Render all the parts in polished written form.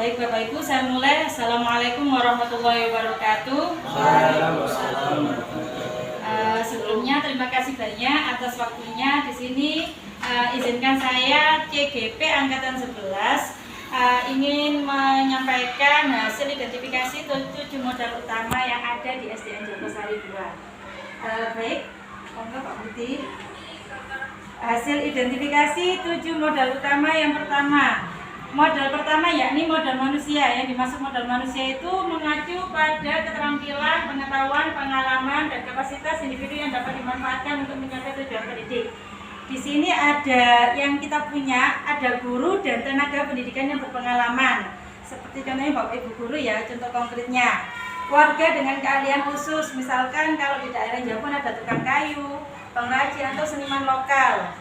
Baik Bapak Ibu, saya mulai. Assalamualaikum warahmatullahi wabarakatuh. Sebelumnya terima kasih banyak atas waktunya di sini. Izinkan saya CGP Angkatan 11 ingin menyampaikan hasil identifikasi 7 modal utama yang ada di SDN Jogosari 2. Baik, monggo Pak Budi. Hasil identifikasi 7 modal utama. Yang pertama, modal pertama yakni modal manusia. Yang dimaksud modal manusia itu mengacu pada keterampilan, pengetahuan, pengalaman, dan kapasitas individu yang dapat dimanfaatkan untuk mencapai tujuan pendidik. Di sini ada yang kita punya, ada guru dan tenaga pendidikan yang berpengalaman. Seperti contohnya Bapak Ibu guru ya, contoh konkretnya. Warga dengan keahlian khusus, misalkan kalau di daerah Jambon ada tukang kayu, pengrajin atau seniman lokal.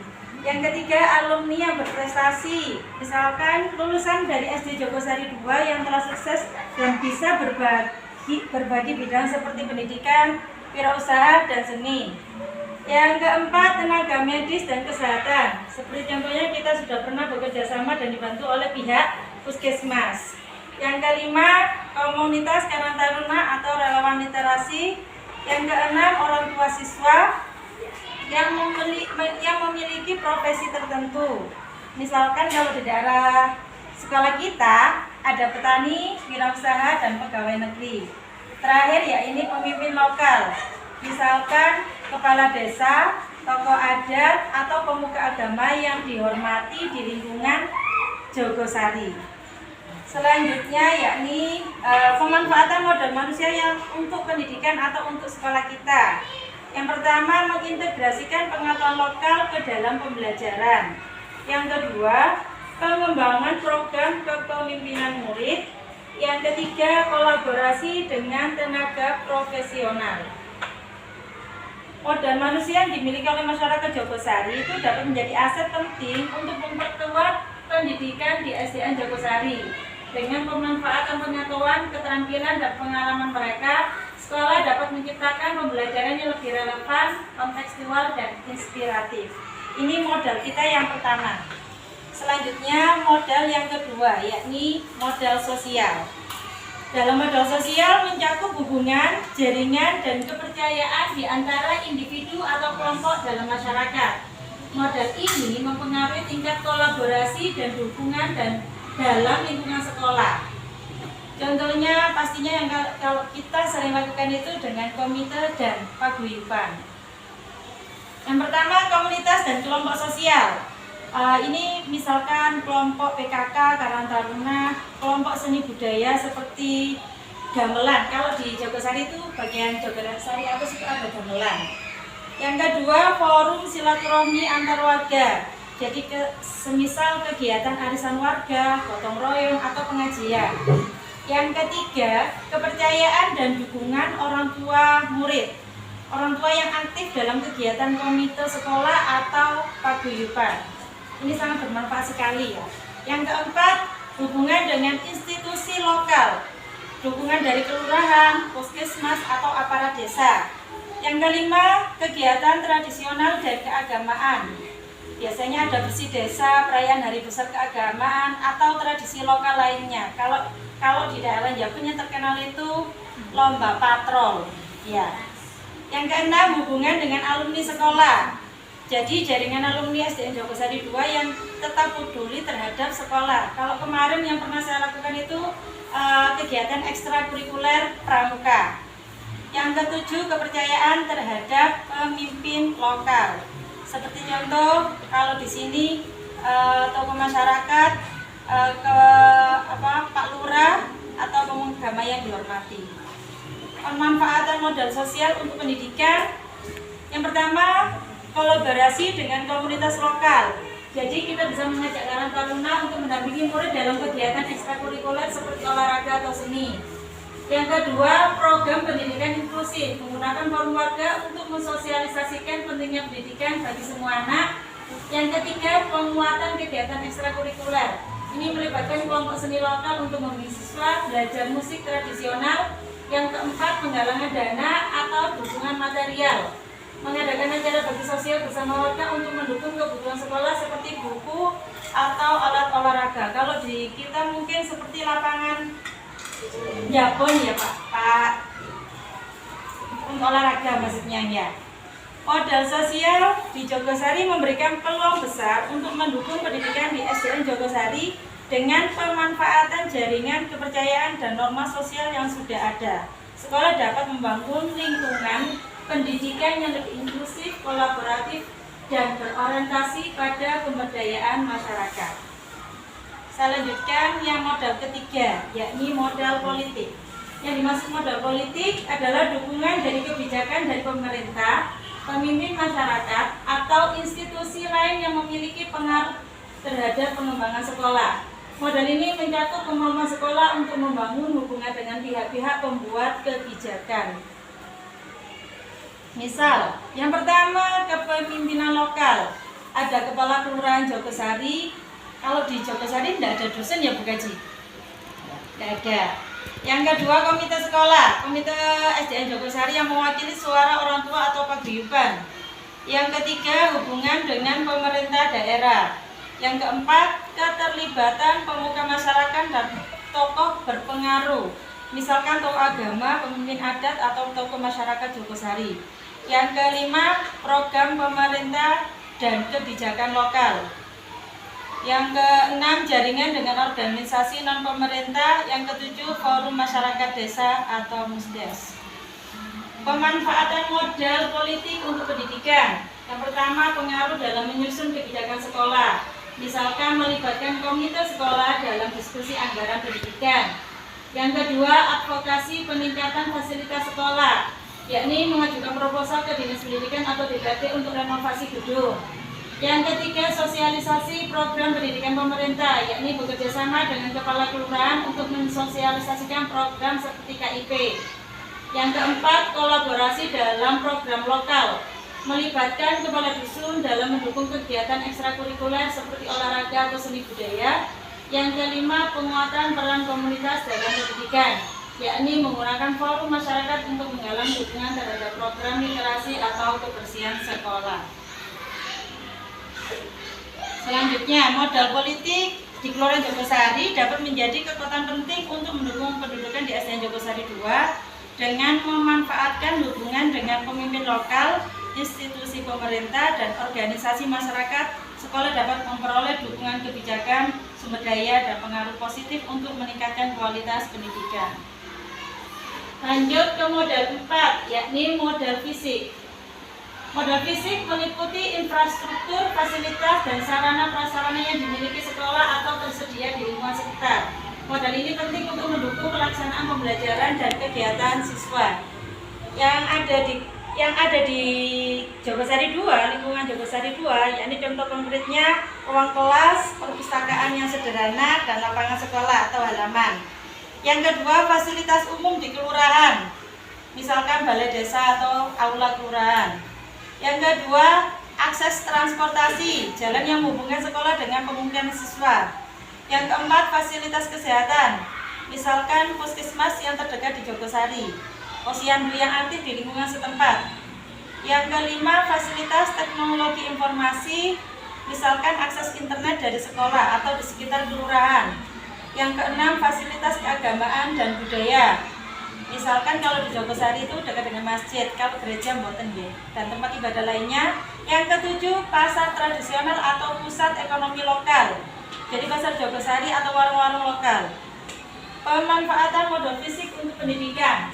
Yang ketiga, alumni yang berprestasi, misalkan lulusan dari SD Jogosari 2 yang telah sukses dan bisa berbagi bidang seperti pendidikan, wirausaha, dan seni. Yang keempat, tenaga medis dan kesehatan. Seperti contohnya kita sudah pernah bekerja sama dan dibantu oleh pihak puskesmas. Yang kelima, komunitas Karang Taruna atau relawan literasi. Yang keenam, orang tua siswa yang memiliki profesi tertentu. Misalkan kalau di daerah sekolah kita ada petani, wirausaha, dan pegawai negeri. Terakhir ya ini pemimpin lokal. Misalkan kepala desa, tokoh adat, atau pemuka agama yang dihormati di lingkungan Jogosari. Selanjutnya yakni pemanfaatan modal manusia yang untuk pendidikan atau untuk sekolah kita. Yang pertama, mengintegrasikan pengetahuan lokal ke dalam pembelajaran. Yang kedua, pengembangan program kepemimpinan murid. Yang ketiga, kolaborasi dengan tenaga profesional. Modal manusia yang dimiliki oleh masyarakat Jogosari itu dapat menjadi aset penting untuk memperkuat pendidikan di SDN Jogosari. Dengan pemanfaatan pengetahuan, keterampilan, dan pengalaman mereka, sekolah dapat menciptakan pembelajaran yang lebih relevan, kontekstual, dan inspiratif. Ini modal kita yang pertama. Selanjutnya modal yang kedua, yakni modal sosial. Dalam modal sosial mencakup hubungan, jaringan, dan kepercayaan di antara individu atau kelompok dalam masyarakat. Modal ini mempengaruhi tingkat kolaborasi dan dukungan dalam lingkungan sekolah. Contohnya pastinya yang kalau kita sering lakukan itu dengan komite dan paguyuban. Yang pertama, komunitas dan kelompok sosial. Ini misalkan kelompok PKK, Karang Taruna, kelompok seni budaya seperti gamelan. Kalau di Jogosari itu bagian Jogosari apa sih ada gamelan. Yang kedua, forum silaturahmi antar warga. Jadi semisal kegiatan arisan warga, gotong royong, atau pengajian. Yang ketiga, kepercayaan dan dukungan orang tua murid. Orang tua yang aktif dalam kegiatan komite sekolah atau paguyuban. Ini sangat bermanfaat sekali ya. Yang keempat, hubungan dengan institusi lokal. Dukungan dari kelurahan, puskesmas, atau aparat desa. Yang kelima, kegiatan tradisional dan keagamaan. Biasanya ada bersih desa, perayaan hari besar keagamaan, atau tradisi lokal lainnya. Kalau di daerah Jambon yang terkenal itu lomba patrol. Ya. Yang keenam, hubungan dengan alumni sekolah. Jadi jaringan alumni SDN Jogosari 2 yang tetap peduli terhadap sekolah. Kalau kemarin yang pernah saya lakukan itu kegiatan ekstrakurikuler pramuka. Yang ketujuh, kepercayaan terhadap pemimpin lokal. Seperti contoh, kalau di sini tokoh masyarakat, Pak Lurah atau pemuka agama yang dihormati. Pemanfaatan modal sosial untuk pendidikan. Yang pertama, kolaborasi dengan komunitas lokal. Jadi kita bisa mengajak Karang Taruna untuk mendampingi murid dalam kegiatan ekstrakurikuler seperti olahraga atau seni. Yang kedua, program pendidikan inklusif, menggunakan forum warga untuk mensosialisasikan pentingnya pendidikan bagi semua anak. Yang ketiga, penguatan kegiatan ekstrakurikuler. Ini melibatkan kelompok seni lokal untuk membimbing siswa belajar musik tradisional. Yang keempat, penggalangan dana atau dukungan material. mengadakan acara bakti sosial bersama warga untuk mendukung kebutuhan sekolah seperti buku atau alat olahraga. Kalau di kita mungkin seperti lapangan Japon ya Pak, untuk olahraga maksudnya ya. Modal sosial di Jogosari memberikan peluang besar untuk mendukung pendidikan di SDN Jogosari dengan pemanfaatan jaringan kepercayaan dan norma sosial yang sudah ada. Sekolah dapat membangun lingkungan pendidikan yang lebih inklusif, kolaboratif, dan berorientasi pada pemberdayaan masyarakat. Saya lanjutkan yang modal ketiga, yakni modal politik. Yang dimaksud modal politik adalah dukungan dari kebijakan dari pemerintah, pemimpin masyarakat, atau institusi lain yang memiliki pengaruh terhadap pengembangan sekolah. Modal ini mencakup kemampuan sekolah untuk membangun hubungan dengan pihak-pihak pembuat kebijakan. Misal, yang pertama kepemimpinan lokal. Ada kepala kelurahan Jogosari. Kalau di Jogosari tidak ada dosen ya Bu Kaji? Tidak ada. Yang kedua komite sekolah, komite SDN Jogosari yang mewakili suara orang tua atau paguyuban. Yang ketiga hubungan dengan pemerintah daerah. Yang keempat keterlibatan pemuka masyarakat dan tokoh berpengaruh. Misalkan tokoh agama, pemimpin adat atau tokoh masyarakat Jogosari. Yang kelima program pemerintah dan kebijakan lokal. Yang keenam jaringan dengan organisasi non pemerintah. Yang ketujuh forum masyarakat desa atau MUSDES. Pemanfaatan modal politik untuk pendidikan. Yang pertama pengaruh dalam menyusun kebijakan sekolah. Misalkan melibatkan komite sekolah dalam diskusi anggaran pendidikan. Yang kedua advokasi peningkatan fasilitas sekolah, yakni mengajukan proposal ke Dinas Pendidikan atau DPT untuk renovasi gedung. Yang ketiga, sosialisasi program pendidikan pemerintah, yakni bekerjasama dengan kepala kelurahan untuk mensosialisasikan program seperti KIP. Yang keempat, kolaborasi dalam program lokal, melibatkan kepala dusun dalam mendukung kegiatan ekstrakurikuler seperti olahraga atau seni budaya. Yang kelima, penguatan peran komunitas dalam pendidikan, yakni menggunakan forum masyarakat untuk menggalang dukungan terhadap program literasi atau kebersihan sekolah. Selanjutnya, modal politik di Kelurahan Jogosari dapat menjadi kekuatan penting untuk mendukung pendudukan di SDN Jogosari 2 dengan memanfaatkan hubungan dengan pemimpin lokal, institusi pemerintah, dan organisasi masyarakat. Sekolah dapat memperoleh dukungan kebijakan, sumber daya, dan pengaruh positif untuk meningkatkan kualitas pendidikan. Lanjut ke modal 4, yakni modal fisik. Modal fisik meliputi infrastruktur, fasilitas, dan sarana-prasarana yang dimiliki sekolah atau tersedia di lingkungan sekitar. Modal ini penting untuk mendukung pelaksanaan pembelajaran dan kegiatan siswa. Yang ada di Jogosari 2, lingkungan Jogosari 2, yakni contoh konkretnya ruang kelas, perpustakaan yang sederhana, dan lapangan sekolah atau halaman. Yang kedua, fasilitas umum di kelurahan, misalkan balai desa atau aula kelurahan. Yang kedua, akses transportasi, jalan yang menghubungkan sekolah dengan pemukiman siswa. Yang keempat, fasilitas kesehatan, misalkan puskesmas yang terdekat di Jogosari, posyandu yang aktif di lingkungan setempat. Yang kelima, fasilitas teknologi informasi, misalkan akses internet dari sekolah atau di sekitar kelurahan. Yang keenam, fasilitas keagamaan dan budaya. Misalkan kalau di Jogosari itu dekat dengan masjid, kalau gereja mboten nggih, dan tempat ibadah lainnya. Yang ketujuh, pasar tradisional atau pusat ekonomi lokal. Jadi pasar Jogosari atau warung-warung lokal. Pemanfaatan modal fisik untuk pendidikan.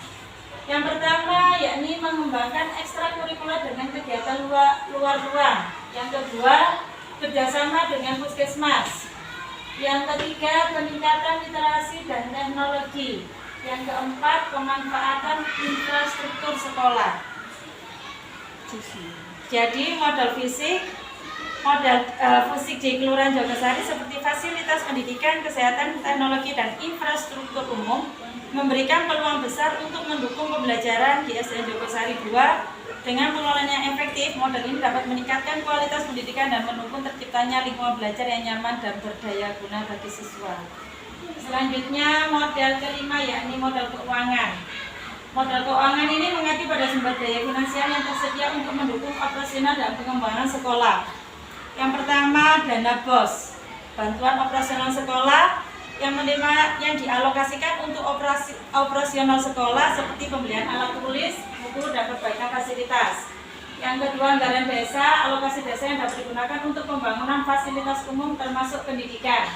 Yang pertama, yakni mengembangkan ekstrakurikuler dengan kegiatan luar ruang. Yang kedua, kerjasama dengan puskesmas. Yang ketiga, peningkatan literasi dan teknologi. Yang keempat, pemanfaatan infrastruktur sekolah. Jadi modal fisik di Kelurahan Jogosari seperti fasilitas pendidikan, kesehatan, teknologi, dan infrastruktur umum memberikan peluang besar untuk mendukung pembelajaran di SDN Jogosari 2. Dengan pengelolaan yang efektif, modal ini dapat meningkatkan kualitas pendidikan dan mendukung terciptanya lingkungan belajar yang nyaman dan berdaya guna bagi siswa. Selanjutnya, modal kelima yakni modal keuangan. Modal keuangan ini mengacu pada sumber daya finansial yang tersedia untuk mendukung operasional dan pengembangan sekolah. Yang pertama, dana BOS, bantuan operasional sekolah yang dialokasikan untuk operasional sekolah seperti pembelian alat tulis, buku, dan perbaikan fasilitas. Yang kedua, anggaran desa, alokasi desa yang dapat digunakan untuk pembangunan fasilitas umum termasuk pendidikan.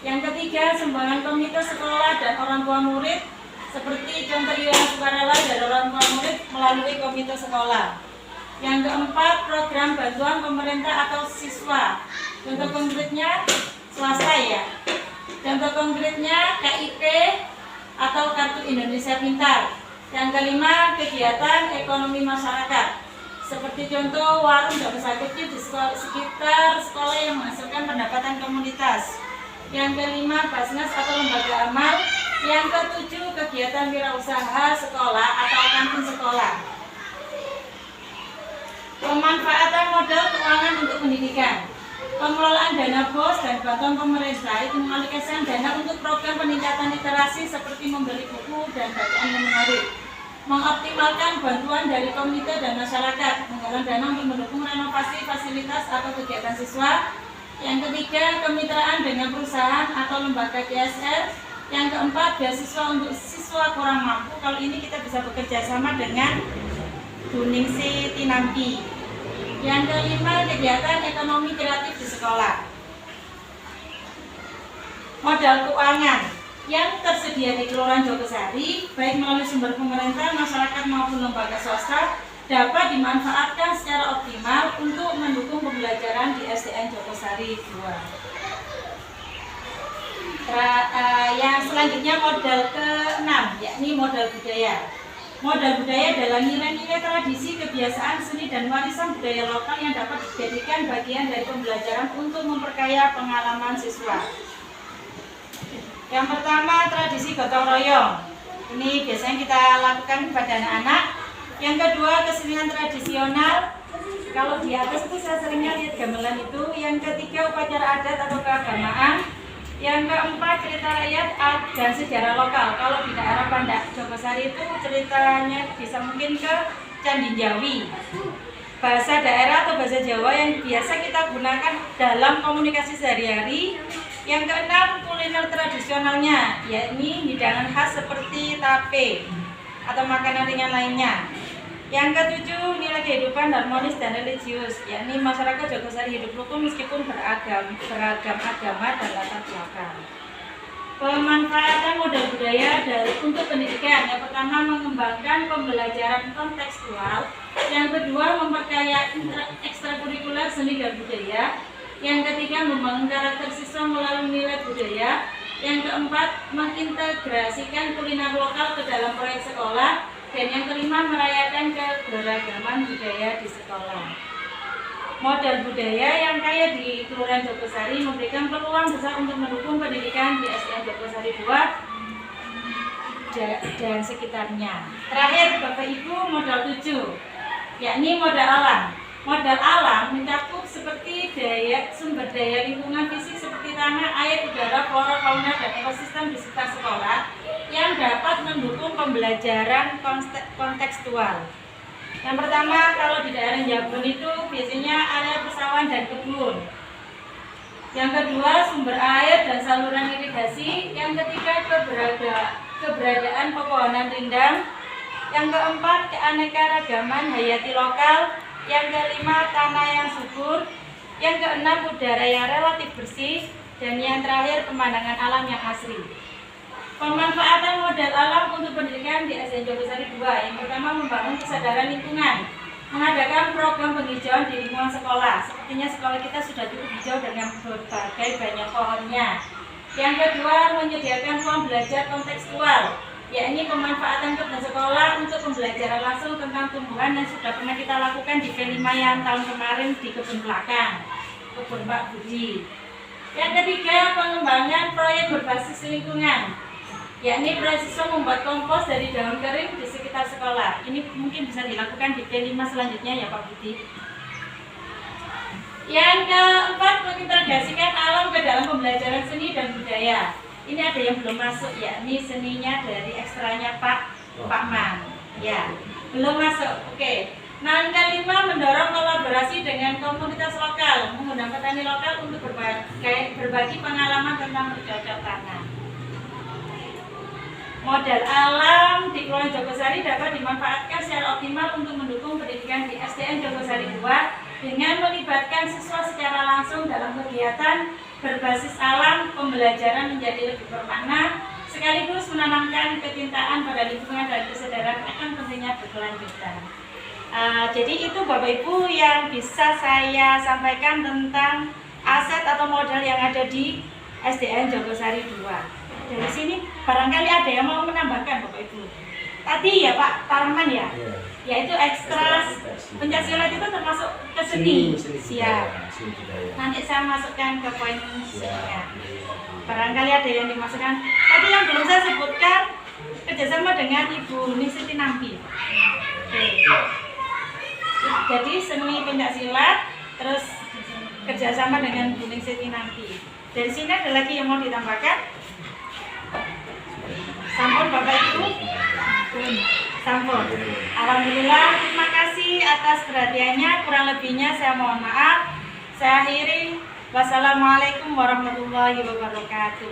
Yang ketiga, sumbangan komite sekolah dan orang tua murid seperti contoh iuran sukarela dari orang tua murid melalui komite sekolah. Yang keempat, program bantuan pemerintah atau siswa. Contoh konkretnya swasta ya. Contoh konkretnya KIP atau Kartu Indonesia Pintar. Yang kelima, kegiatan ekonomi masyarakat. Seperti contoh warung dan usaha kecil di sekitar sekolah yang menghasilkan pendapatan komunitas. Yang kelima, Basnas atau lembaga amal. Yang ketujuh, kegiatan wirausaha sekolah atau kantin sekolah. Pemanfaatan modal keuangan untuk pendidikan. Pengelolaan dana BOS dan bantuan pemerintah itu mengalokasikan dana untuk program peningkatan literasi seperti membeli buku dan bacaan yang menarik. Mengoptimalkan bantuan dari komite dan masyarakat, menggalang dana untuk mendukung renovasi fasilitas atau kegiatan siswa. Yang ketiga, kemitraan dengan perusahaan atau lembaga CSR. Yang keempat, beasiswa untuk siswa kurang mampu. Kalau ini kita bisa bekerja sama dengan Buningsi Tinampi. Yang kelima, kegiatan ekonomi kreatif di sekolah. Modal keuangan yang tersedia di Kelurahan Jogosari, baik melalui sumber pemerintah, masyarakat maupun lembaga swasta, dapat dimanfaatkan secara optimal untuk mendukung pembelajaran di SDN Jogosari 2. Yang selanjutnya modal ke-6, yakni modal budaya. Modal budaya adalah nilai-nilai tradisi, kebiasaan, seni, dan warisan budaya lokal yang dapat dijadikan bagian dari pembelajaran untuk memperkaya pengalaman siswa. Yang pertama, tradisi gotong royong. Ini biasanya kita lakukan kepada anak-anak. Yang kedua, kesenian tradisional. Kalau di atas itu saya seringnya lihat gamelan itu. Yang ketiga, upacara adat atau keagamaan. Yang keempat, cerita rakyat dan sejarah lokal. Kalau di daerah Pandak Jogosari itu ceritanya bisa mungkin ke Candi Jawi. Bahasa daerah atau bahasa Jawa yang biasa kita gunakan dalam komunikasi sehari-hari. Yang keenam, kuliner tradisionalnya, yakni hidangan khas seperti tape atau makanan ringan lainnya. Yang ketujuh, nilai kehidupan harmonis dan religius, yakni masyarakat Jogosari hidup rukun meskipun beragam agama dan latar belakang. Pemanfaatan modal budaya untuk pendidikan. Yang pertama, mengembangkan pembelajaran kontekstual. Yang kedua, memperkaya ekstrakurikuler seni dan budaya. Yang ketiga, membangun karakter siswa melalui nilai budaya. Yang keempat, mengintegrasikan kuliner lokal ke dalam proyek sekolah. Dan yang kelima, merayakan keberagaman budaya di sekolah. Modal budaya yang kaya di Kelurahan Jogosari memberikan peluang besar untuk mendukung pendidikan di SDN Jogosari 2 dan sekitarnya. Terakhir, Bapak Ibu, modal 7, yakni modal alam. Modal alam mencakup seperti sumber daya lingkungan fisik seperti tanah, air, udara, flora, fauna, dan ekosistem di sekitar sekolah yang dapat mendukung pembelajaran kontekstual. Yang pertama, kalau di daerah Jabon itu biasanya area persawahan dan kebun. Yang kedua, sumber air dan saluran irigasi. Yang ketiga, keberadaan pepohonan rindang. Yang keempat, keanekaragaman hayati lokal. Yang kelima, tanah yang subur. Yang keenam, udara yang relatif bersih. Dan yang terakhir, pemandangan alam yang asri. Pemanfaatan modal alam untuk pendidikan di SDN Jogosari 2. Yang pertama, membangun kesadaran lingkungan. Mengadakan program penghijauan di lingkungan sekolah. Sepertinya sekolah kita sudah cukup hijau dengan berbagai banyak pohonnya. Yang kedua, menyediakan ruang belajar kontekstual, yakni pemanfaatan kebun sekolah untuk pembelajaran langsung tentang tumbuhan yang sudah pernah kita lakukan di P5 yang tahun kemarin di kebun belakang, kebun Pak Budi. Yang ketiga, pengembangan proyek berbasis lingkungan, yakni beasiswa membuat kompos dari daun kering di sekitar sekolah. Ini mungkin bisa dilakukan di P5 selanjutnya ya Pak Budi. Yang keempat, mengintegrasikan alam ke dalam pembelajaran seni dan budaya. Ini ada yang belum masuk, yakni seninya dari ekstranya Pak Pak Man. Ya, belum masuk. Oke. Nah, yang kelima, mendorong kolaborasi dengan komunitas lokal, mengundang petani lokal untuk berbagi pengalaman tentang bercocok tanam. Modal alam di Kelurahan Jogosari dapat dimanfaatkan secara optimal untuk mendukung pendidikan di SDN Jogosari 2 dengan melibatkan siswa secara langsung dalam kegiatan berbasis alam. Pembelajaran menjadi lebih bermakna sekaligus menanamkan kecintaan pada lingkungan dan kesadaran akan pentingnya berkelanjutan. Jadi itu Bapak Ibu yang bisa saya sampaikan tentang aset atau modal yang ada di SDN Jogosari 2. Dari sini barangkali ada yang mau menambahkan Bapak Ibu. Tadi ya Pak Tarman ya, yaitu ekstra pencaksilat itu termasuk ke seni. Siap. Nanti saya masukkan ke poin seninya. Barangkali ada yang dimasukkan. Tadi yang belum saya sebutkan kerjasama dengan Ibu Nisiti Nampi. Oke. Jadi seni pencaksilat, terus kerjasama dengan Bu Nisiti Nampi. Dari sini ada lagi yang mau ditambahkan? Sampun Bapak Ibu? Sampun. Alhamdulillah, terima kasih atas perhatiannya. Kurang lebihnya saya mohon maaf. Saya akhiri. Wassalamualaikum warahmatullahi wabarakatuh.